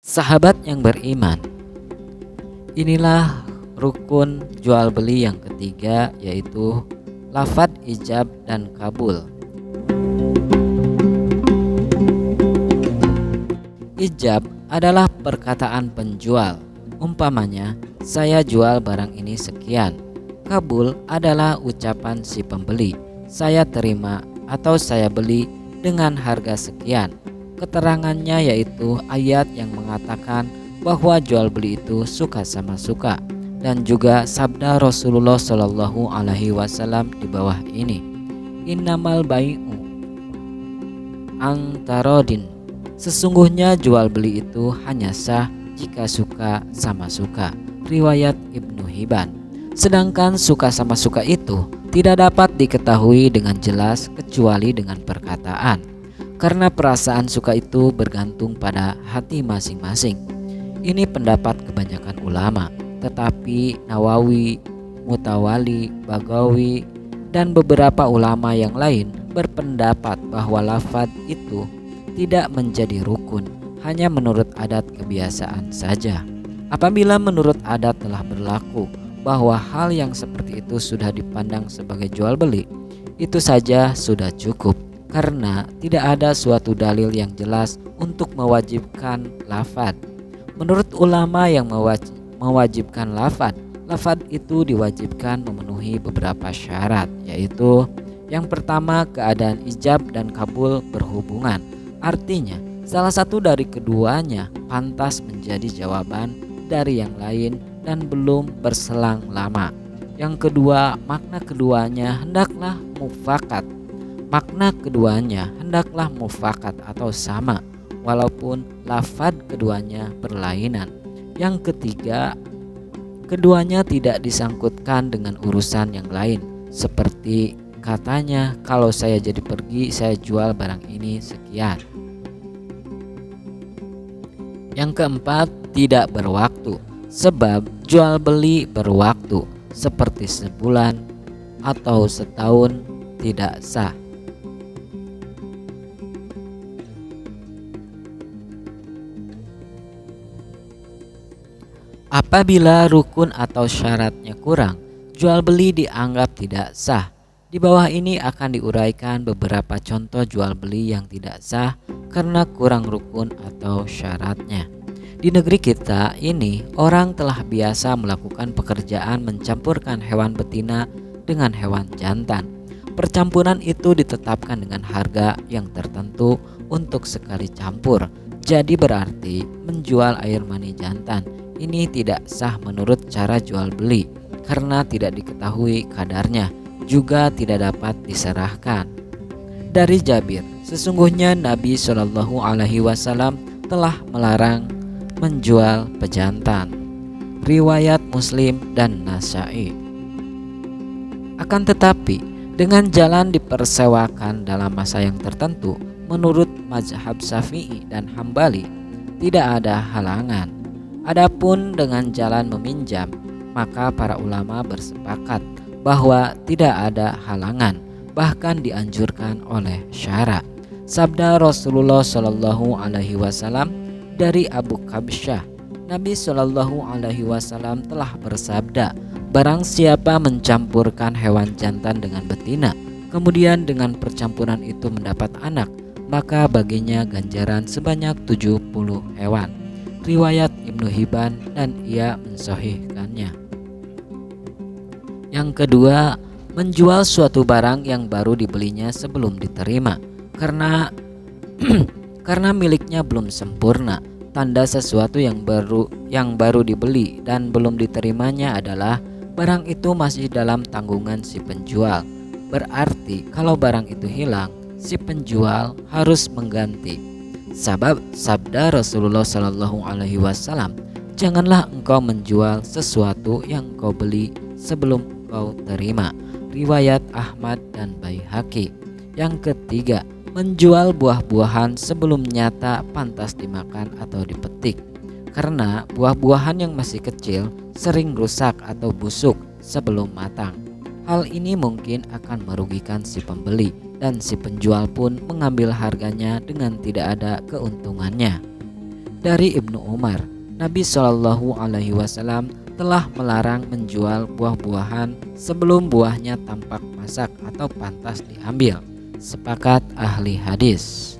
Sahabat yang beriman, inilah rukun jual beli yang ketiga, yaitu lafadz ijab dan kabul. Ijab adalah perkataan penjual, umpamanya saya jual barang ini sekian. Kabul adalah ucapan si pembeli, saya terima atau saya beli dengan harga sekian. Keterangannya yaitu ayat yang mengatakan bahwa jual beli itu suka sama suka, dan juga sabda Rasulullah Shallallahu Alaihi Wasallam di bawah ini, innamal bai'u angtarodin, sesungguhnya jual beli itu hanya sah jika suka sama suka, riwayat Ibnu Hibban. Sedangkan suka sama suka itu tidak dapat diketahui dengan jelas kecuali dengan perkataan, karena perasaan suka itu bergantung pada hati masing-masing. Ini pendapat kebanyakan ulama, tetapi Nawawi, Mutawali, Bagawi, dan beberapa ulama yang lain berpendapat bahwa lafadz itu tidak menjadi rukun, hanya menurut adat kebiasaan saja. Apabila menurut adat telah berlaku bahwa hal yang seperti itu sudah dipandang sebagai jual beli, itu saja sudah cukup, karena tidak ada suatu dalil yang jelas untuk mewajibkan lafadz. Menurut ulama yang mewajibkan lafadz itu diwajibkan memenuhi beberapa syarat, yaitu yang pertama, keadaan ijab dan kabul berhubungan. Artinya salah satu dari keduanya pantas menjadi jawaban dari yang lain dan belum berselang lama. Yang kedua, makna keduanya hendaklah mufakat atau sama, walaupun lafadz keduanya berlainan. Yang ketiga, keduanya tidak disangkutkan dengan urusan yang lain, seperti katanya, kalau saya jadi pergi saya jual barang ini sekian. Yang keempat, tidak berwaktu, sebab jual beli berwaktu, seperti sebulan atau setahun tidak sah. Apabila rukun atau syaratnya kurang, jual beli dianggap tidak sah. Di bawah ini akan diuraikan beberapa contoh jual beli yang tidak sah karena kurang rukun atau syaratnya. Di negeri kita ini, orang telah biasa melakukan pekerjaan mencampurkan hewan betina dengan hewan jantan. Percampuran itu ditetapkan dengan harga yang tertentu untuk sekali campur. Jadi berarti menjual air mani jantan ini tidak sah menurut cara jual beli, karena tidak diketahui kadarnya, juga tidak dapat diserahkan. Dari Jabir, sesungguhnya Nabi Shallallahu Alaihi Wasallam telah melarang menjual pejantan, riwayat Muslim dan Nasa'i. Akan tetapi, dengan jalan dipersewakan dalam masa yang tertentu, menurut mazhab Syafi'i dan Hambali tidak ada halangan. Adapun dengan jalan meminjam, maka para ulama bersepakat bahwa tidak ada halangan, bahkan dianjurkan oleh syara. Sabda Rasulullah Shallallahu Alaihi Wasallam dari Abu Kabsyah, Nabi Shallallahu Alaihi Wasallam telah bersabda, barang siapa mencampurkan hewan jantan dengan betina, kemudian dengan percampuran itu mendapat anak, maka baginya ganjaran sebanyak 70 hewan. Riwayat Ibnu Hibban, dan ia mensahihkannya. Yang kedua, menjual suatu barang yang baru dibelinya sebelum diterima, karena miliknya belum sempurna. Tanda sesuatu yang baru dibeli dan belum diterimanya adalah barang itu masih dalam tanggungan si penjual. Berarti kalau barang itu hilang, si penjual harus mengganti. Sabda Rasulullah Shallallahu Alaihi Wasallam, janganlah engkau menjual sesuatu yang kau beli sebelum kau terima. Riwayat Ahmad dan Baihaqi. Yang ketiga, menjual buah-buahan sebelum nyata pantas dimakan atau dipetik, karena buah-buahan yang masih kecil sering rusak atau busuk sebelum matang. Hal ini mungkin akan merugikan si pembeli, dan si penjual pun mengambil harganya dengan tidak ada keuntungannya. Dari Ibnu Umar, Nabi Shallallahu Alaihi Wasallam telah melarang menjual buah-buahan sebelum buahnya tampak masak atau pantas diambil. Sepakat ahli hadis.